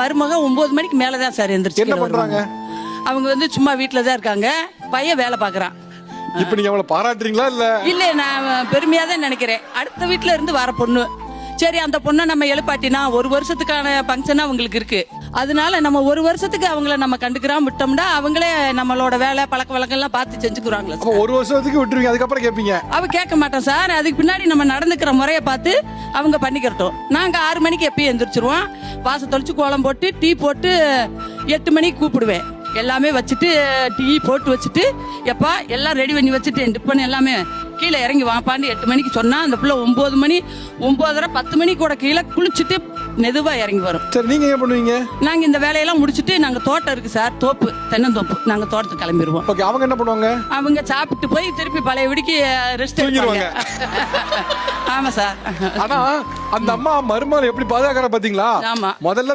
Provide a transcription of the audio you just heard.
மருமக 9 மணிக்கு மேலே தான் சார் எந்திரிச்சு. என்ன பண்றாங்க? அவங்க வந்து சும்மா வீட்டில் தான் இருக்காங்க. பையன் வேலை பார்க்குறான். இப்ப நீங்க அவளை பாராட்டுறீங்களா இல்ல? இல்லை, நான் பெருமையாக தான் நினைக்கிறேன். அடுத்த வீட்டில் இருந்து வர பொண்ணு, சரி அந்த பொண்ணை நம்ம எழுப்பாட்டினா 1 வருஷத்துக்கான ஃபங்க்ஷன் அவங்களுக்கு இருக்கு. அதனால நம்ம 1 வருஷத்துக்கு அவங்கள நம்ம கண்டுக்கிறாம விட்டோம்னா அவங்களே நம்மளோட வேலை பழக்க வழக்கம்லாம் பார்த்து செஞ்சுக்கிறாங்களா. 1 வருஷத்துக்கு விட்டுருவீங்க, அதுக்கப்புறம் கேட்பீங்க? அவ கேட்க மாட்டோம் சார். அதுக்கு பின்னாடி நம்ம நடந்துக்கிற முறையை பார்த்து அவங்க பண்ணிக்கிறோம். நாங்க 6 மணிக்கு எப்பயும் எந்திரிச்சிருவோம். வாசல் தொளிச்சு கோலம் போட்டு டீ போட்டு 8 மணிக்கு கூப்பிடுவேன். எல்லாமே வச்சுட்டு டீ போட்டு வச்சுட்டு எப்பா எல்லாம் ரெடி பண்ணி வச்சுட்டு டிப்பன் எல்லாமே கீழே இறங்கி வாப்பான்னு 8 மணிக்கு சொன்னா அந்த பிள்ளை 9 மணி 9:30 10 மணிக்கு கூட கீழே குளிச்சுட்டு மெதுவா இறங்கி வரும். சரி, நீங்க என்ன பண்ணுவீங்க? நாங்க இந்த வேலையெல்லாம் முடிச்சுட்டு நாங்க தோட்டம் இருக்கு சார், தோப்பு, தென்னந்தோப்பு, நாங்க தோட்டத்துக்கு கிளம்பிடுவோம். ஓகே, அவங்க என்ன பண்ணுவாங்க? அவங்க சாப்பிட்டு போய் திருப்பி பழைய விடிக்கு ரெஸ்ட் எடுத்துருவாங்க. ஆமா சார். ஆனா அந்த அம்மா மருமகளை எப்படி பாதுகாக்கிற பாத்தீங்களா? ஆமா. முதல்ல